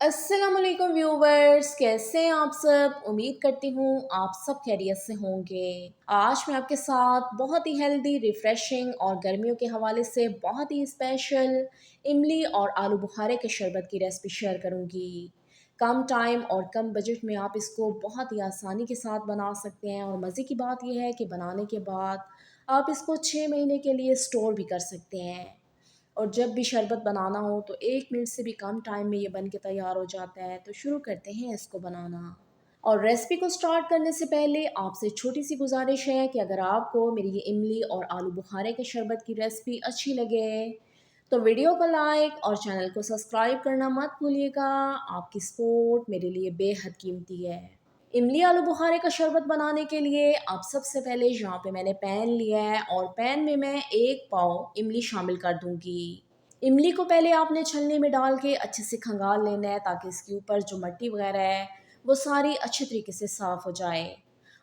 अस्सलामुअलैकुम व्यूवर्स, कैसे हैं आप सब। उम्मीद करती हूँ आप सब खैरियत से होंगे। आज मैं आपके साथ बहुत ही हेल्दी, रिफ्रेशिंग और गर्मियों के हवाले से बहुत ही स्पेशल इमली और आलू बुखारे के शरबत की रेसिपी शेयर करूँगी। कम टाइम और कम बजट में आप इसको बहुत ही आसानी के साथ बना सकते हैं और मज़े की बात यह है कि बनाने के बाद आप इसको 6 महीने के लिए स्टोर भी कर सकते हैं। और जब भी शरबत बनाना हो तो 1 मिनट से भी कम टाइम में ये बन के तैयार हो जाता है। तो शुरू करते हैं इसको बनाना। और रेसिपी को स्टार्ट करने से पहले आपसे छोटी सी गुजारिश है कि अगर आपको मेरी ये इमली और आलू बुखारे के शरबत की रेसिपी अच्छी लगे तो वीडियो को लाइक और चैनल को सब्सक्राइब करना मत भूलिएगा। आपकी सपोर्ट मेरे लिए बेहद कीमती है। इमली आलू बुखारे का शरबत बनाने के लिए आप सबसे पहले यहाँ पे मैंने पैन लिया है और पैन में मैं 1 पाव इमली शामिल कर दूंगी। इमली को पहले आपने छलनी में डाल के अच्छे से खंगाल लेना है ताकि इसके ऊपर जो मिट्टी वगैरह है वो सारी अच्छे तरीके से साफ़ हो जाए।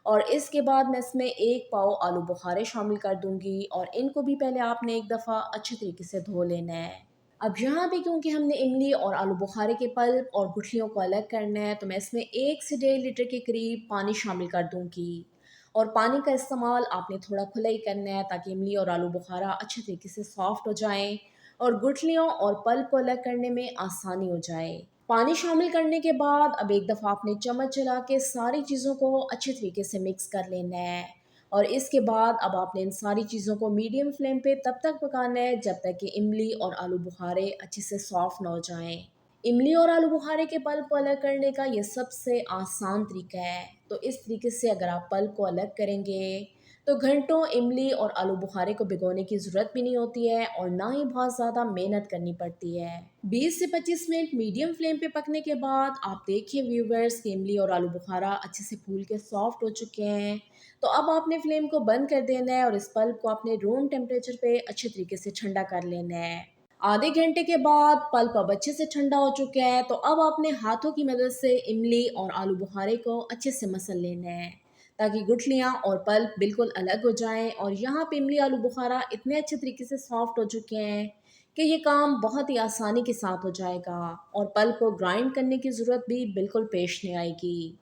और इसके बाद मैं इसमें 1 पाव आलू बुखारे शामिल कर दूंगी और इनको भी पहले आपने एक दफ़ा अच्छे तरीके से धो लेना है। अब यहाँ पे क्योंकि हमने इमली और आलू बुखारे के पल्प और गुठलियों को अलग करना है तो मैं इसमें 1 से 1.5 लीटर के करीब पानी शामिल कर दूंगी। और पानी का इस्तेमाल आपने थोड़ा खुला ही करना है ताकि इमली और आलू बुखारा अच्छे तरीके से सॉफ्ट हो जाएं और गुठलियों और पल्प को अलग करने में आसानी हो जाए। पानी शामिल करने के बाद अब एक दफ़ा आपने चम्मच चला के सारी चीज़ों को अच्छे तरीके से मिक्स कर लेना है। और इसके बाद अब आपने इन सारी चीज़ों को मीडियम फ्लेम पे तब तक पकाना है जब तक कि इमली और आलू बुखारे अच्छे से सॉफ्ट ना हो जाएं। इमली और आलू बुखारे के पल्प को अलग करने का ये सबसे आसान तरीका है। तो इस तरीके से अगर आप पल्प को अलग करेंगे तो घंटों इमली और आलू बुखारे को भिगोने की ज़रूरत भी नहीं होती है और ना ही बहुत ज़्यादा मेहनत करनी पड़ती है। 20 से 25 मिनट मीडियम फ्लेम पे पकने के बाद आप देखिए व्यूवर्स कि इमली और आलू बुखारा अच्छे से फूल के सॉफ्ट हो चुके हैं। तो अब आपने फ्लेम को बंद कर देना है और इस पल्प को अपने रूम टेम्परेचर पे अच्छे तरीके से ठंडा कर लेना है। आधे घंटे के बाद पल्प अब अच्छे से ठंडा हो चुका है तो अब आपने हाथों की मदद से इमली और आलू बुखारे को अच्छे से मसल लेना है ताकि गुठलियाँ और पल्प बिल्कुल अलग हो जाएं। और यहाँ पे इमली आलू बुखारा इतने अच्छे तरीके से सॉफ्ट हो चुके हैं कि ये काम बहुत ही आसानी के साथ हो जाएगा और पल्प को ग्राइंड करने की ज़रूरत भी बिल्कुल पेश नहीं आएगी।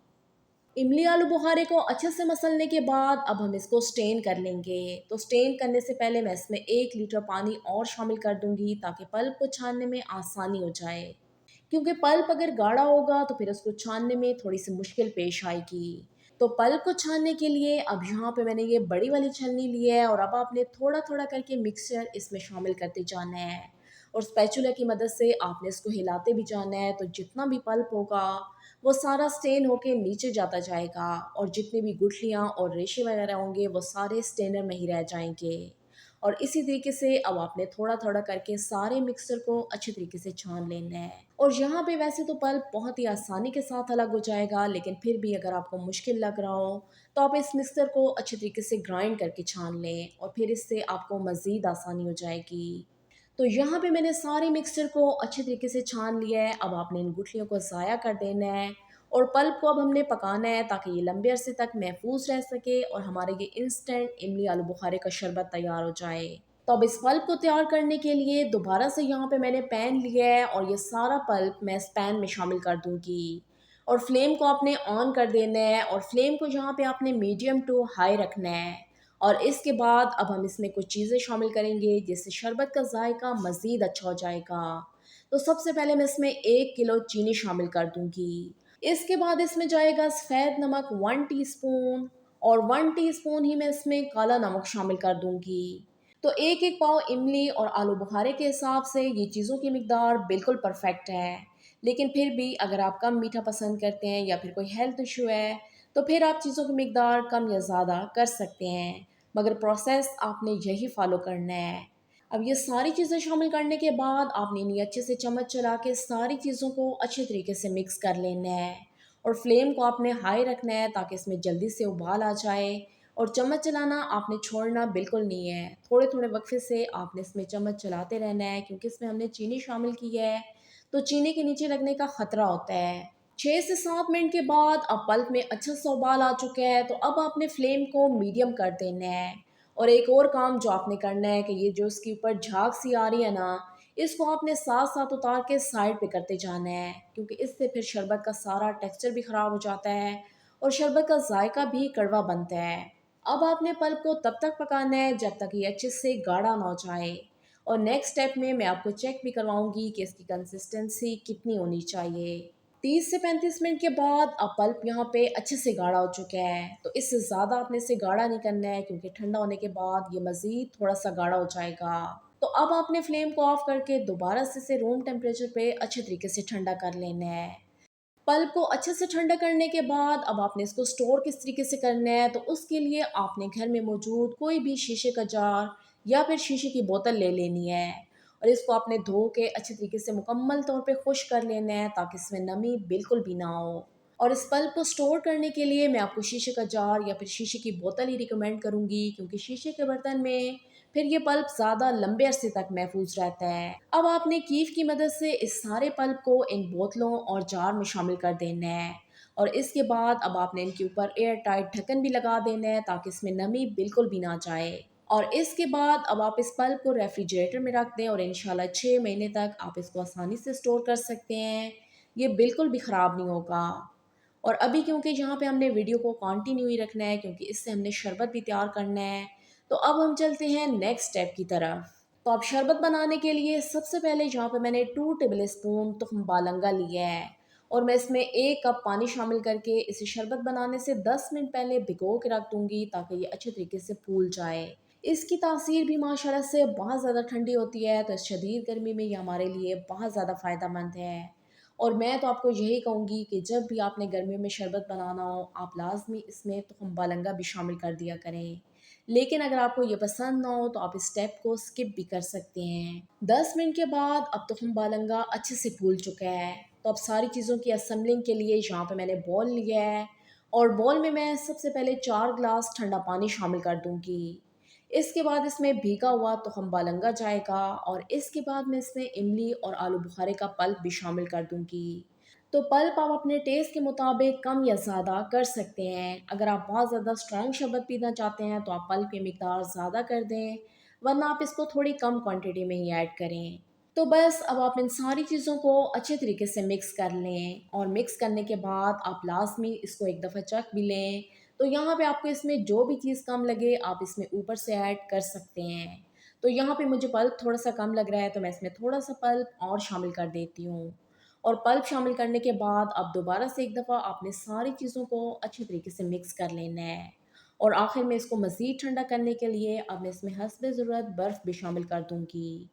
इमली आलू बुखारे को अच्छे से मसलने के बाद अब हम इसको स्टेन कर लेंगे। तो स्टेन करने से पहले मैं इसमें 1 लीटर पानी और शामिल कर दूंगी ताकि पल्प को छानने में आसानी हो जाए। क्योंकि पल्प अगर गाढ़ा होगा तो फिर उसको छानने में थोड़ी सी मुश्किल पेश आएगी। तो पल्प को छानने के लिए अब यहाँ पे मैंने ये बड़ी वाली छलनी ली है और अब आपने थोड़ा थोड़ा करके मिक्सचर इसमें शामिल करते जाना है और स्पैचुला की मदद से आपने इसको हिलाते भी जाना है। तो जितना भी पल्प होगा वो सारा स्टेन होके नीचे जाता जाएगा और जितनी भी गुठलियाँ और रेशे वगैरह होंगे वो सारे स्टेनर में ही रह जाएंगे। और इसी तरीके से अब आपने थोड़ा थोड़ा करके सारे मिक्सचर को अच्छे तरीके से छान लेना है। और यहाँ पे वैसे तो पल्प बहुत ही आसानी के साथ अलग हो जाएगा लेकिन फिर भी अगर आपको मुश्किल लग रहा हो तो आप इस मिक्सचर को अच्छे तरीके से ग्राइंड करके छान लें और फिर इससे आपको मज़ीद आसानी हो जाएगी। तो यहाँ पे मैंने सारे मिक्सचर को अच्छे तरीके से छान लिया है। अब आपने इन गुठलियों को ज़ाया कर देना है और पल्प को अब हमने पकाना है ताकि ये लंबे अरसे तक महफूज रह सके और हमारे ये इंस्टेंट इमली आलू बुखारे का शरबत तैयार हो जाए। तो अब इस पल्प को तैयार करने के लिए दोबारा से यहाँ पे मैंने पैन लिया है और ये सारा पल्प मैं इस पैन में शामिल कर दूंगी। और फ्लेम को आपने ऑन कर देना है और फ्लेम को यहाँ पे आपने मीडियम टू हाई रखना है। और इसके बाद अब हम इसमें कुछ चीज़ें शामिल करेंगे जिससे शरबत का जायका मज़ीद अच्छा हो जाएगा। तो सबसे पहले मैं इसमें 1 किलो चीनी शामिल कर दूंगी। इसके बाद इसमें जाएगा सफ़ेद नमक 1 टीस्पून और 1 टीस्पून ही मैं इसमें काला नमक शामिल कर दूंगी। तो एक एक पाव इमली और आलू बुखारे के हिसाब से ये चीज़ों की मिकदार बिल्कुल परफेक्ट है। लेकिन फिर भी अगर आप कम मीठा पसंद करते हैं या फिर कोई हेल्थ इशू है तो फिर आप चीज़ों की मिकदार कम या ज़्यादा कर सकते हैं। मगर प्रोसेस आपने यही फॉलो करना है। अब ये सारी चीज़ें शामिल करने के बाद आपने इन्हें अच्छे से चम्मच चला के सारी चीज़ों को अच्छे तरीके से मिक्स कर लेना है। और फ्लेम को आपने हाई रखना है ताकि इसमें जल्दी से उबाल आ जाए। और चम्मच चलाना आपने छोड़ना बिल्कुल नहीं है। थोड़े थोड़े वक्फे से आपने इसमें चम्मच चलाते रहना है क्योंकि इसमें हमने चीनी शामिल की है तो चीनी के नीचे लगने का ख़तरा होता है। 6 से 7 मिनट के बाद अब पल्प में अच्छा सा उबाल आ चुका है तो अब आपने फ्लेम को मीडियम कर देना है। और एक और काम जो आपने करना है कि ये जो इसके ऊपर झाग सी आ रही है ना, इसको आपने साथ-साथ उतार के साइड पे करते जाना है, क्योंकि इससे फिर शरबत का सारा टेक्सचर भी ख़राब हो जाता है और शरबत का जायका भी कड़वा बनता है। अब आपने पल्प को तब तक पकाना है जब तक ये अच्छे से गाढ़ा ना हो जाए। और नेक्स्ट स्टेप में मैं आपको चेक भी करवाऊंगी कि इसकी कंसिस्टेंसी कितनी होनी चाहिए। 30 से 35 मिनट के बाद अब पल्प यहाँ पे अच्छे से गाढ़ा हो चुका है, तो इससे ज़्यादा आपने इसे गाढ़ा नहीं करना है, क्योंकि ठंडा होने के बाद ये मज़ीद थोड़ा सा गाढ़ा हो जाएगा। तो अब आपने फ्लेम को ऑफ करके दोबारा से इसे रूम टेम्परेचर पे अच्छे तरीके से ठंडा कर लेना है। पल्प को अच्छे से ठंडा करने के बाद अब आपने इसको स्टोर किस तरीके से करना है, तो उसके लिए आपने घर में मौजूद कोई भी शीशे का जार या फिर शीशे की बोतल ले लेनी है और इसको आपने धो के अच्छे तरीके से मुकम्मल तौर पे खुश्क कर लेना है, ताकि इसमें नमी बिल्कुल भी ना हो। और इस पल्प को स्टोर करने के लिए मैं आपको शीशे का जार या फिर शीशे की बोतल ही रिकमेंड करूंगी, क्योंकि शीशे के बर्तन में फिर ये पल्प ज़्यादा लंबे अरसे तक महफूज रहता है। अब आपने कीफ की मदद से इस सारे पल्प को इन बोतलों और जार में शामिल कर देना है और इसके बाद अब आपने इनके ऊपर एयर टाइट ढक्कन भी लगा देना है, ताकि इसमें नमी बिल्कुल भी ना जाए। और इसके बाद अब आप इस पल्प को रेफ्रिजरेटर में रख दें और इंशाल्लाह 6 महीने तक आप इसको आसानी से स्टोर कर सकते हैं। ये बिल्कुल भी ख़राब नहीं होगा। और अभी क्योंकि यहाँ पे हमने वीडियो को कंटिन्यू ही रखना है, क्योंकि इससे हमने शरबत भी तैयार करना है, तो अब हम चलते हैं नेक्स्ट स्टेप की तरफ। तो अब शरबत बनाने के लिए सबसे पहले यहाँ पे मैंने 2 टेबल स्पून तुख्म बालंगा लिया है और मैं इसमें 1 कप पानी शामिल करके इसे शरबत बनाने से 10 मिनट पहले भिगो के रख दूंगी, ताकि ये अच्छे तरीके से फूल जाए। इसकी तासीर भी माशाल्लाह से बहुत ज़्यादा ठंडी होती है, तो इस शदीद गर्मी में ये हमारे लिए बहुत ज़्यादा फ़ायदेमंद है। और मैं तो आपको यही कहूँगी कि जब भी आपने गर्मियों में शरबत बनाना हो, आप लाज़मी इसमें तुख्म बालंगा भी शामिल कर दिया करें। लेकिन अगर आपको ये पसंद ना हो तो आप इस स्टेप को स्किप भी कर सकते हैं। 10 मिनट के बाद अब तुख्म बालंगा अच्छे से फूल चुका है। तो अब सारी चीज़ों की असेंबलिंग के लिए यहाँ पे मैंने बॉल लिया है और बॉल में मैं सबसे पहले 4 ग्लास ठंडा पानी शामिल कर दूँगी। इसके बाद इसमें भीगा हुआ तुख्म बालंगा जाएगा और इसके बाद मैं इसमें इमली और आलू बुखारे का पल्प भी शामिल कर दूँगी। तो पल्प आप अपने टेस्ट के मुताबिक कम या ज़्यादा कर सकते हैं। अगर आप बहुत ज़्यादा स्ट्रॉन्ग शरबत पीना चाहते हैं तो आप पल्प की मिकदार ज़्यादा कर दें, वरना आप इसको थोड़ी कम क्वांटिटी में ही ऐड करें। तो बस अब आप इन सारी चीज़ों को अच्छे तरीके से मिक्स कर लें और मिक्स करने के बाद आप लाज़मी इसको एक दफ़ा चख भी लें। तो यहाँ पे आपको इसमें जो भी चीज़ कम लगे आप इसमें ऊपर से ऐड कर सकते हैं। तो यहाँ पे मुझे पल्प थोड़ा सा कम लग रहा है, तो मैं इसमें थोड़ा सा पल्प और शामिल कर देती हूँ। और पल्प शामिल करने के बाद अब दोबारा से एक दफ़ा आपने सारी चीज़ों को अच्छे तरीके से मिक्स कर लेना है। और आखिर में इसको मज़ीद ठंडा करने के लिए अब मैं इसमें हस्ब ज़रूरत बर्फ़ भी शामिल कर दूँगी।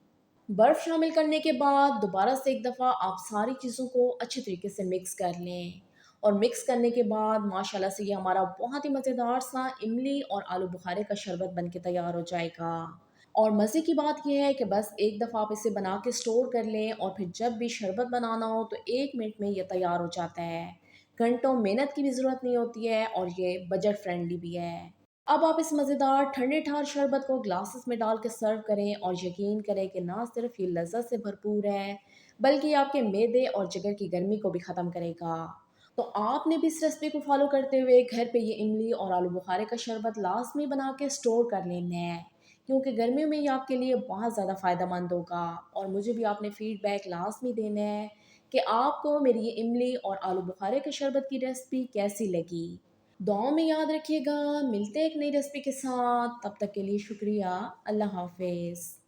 बर्फ़ शामिल करने के बाद दोबारा से एक दफ़ा आप सारी चीज़ों को अच्छे तरीके से मिक्स कर लें और मिक्स करने के बाद माशाल्लाह से ये हमारा बहुत ही मज़ेदार सा इमली और आलू बुखारे का शरबत बन के तैयार हो जाएगा। और मज़े की बात यह है कि बस एक दफ़ा आप इसे बना के स्टोर कर लें और फिर जब भी शरबत बनाना हो तो 1 मिनट में ये तैयार हो जाता है। घंटों मेहनत की भी ज़रूरत नहीं होती है और ये बजट फ्रेंडली भी है। अब आप इस मज़ेदार ठंडे ठार शरबत को ग्लासेस में डाल के सर्व करें और यकीन करें कि ना सिर्फ ये लज़्ज़त से भरपूर है, बल्कि ये आपके मैदे और जिगर की गर्मी को भी ख़त्म करेगा। तो आपने भी इस रेसिपी को फ़ॉलो करते हुए घर पे ये इमली और आलू बुखारे का शरबत लाज़मी बना के स्टोर कर लेना है, क्योंकि गर्मियों में ये आपके लिए बहुत ज़्यादा फ़ायदेमंद होगा। और मुझे भी आपने फ़ीडबैक लाज़मी देना है कि आपको मेरी ये इमली और आलू बुखारे के शरबत की रेसिपी कैसी लगी। दुआओं में याद रखिएगा। मिलते हैं एक नई रेसिपी के साथ, तब तक के लिए शुक्रिया। अल्लाह हाफ़िज़।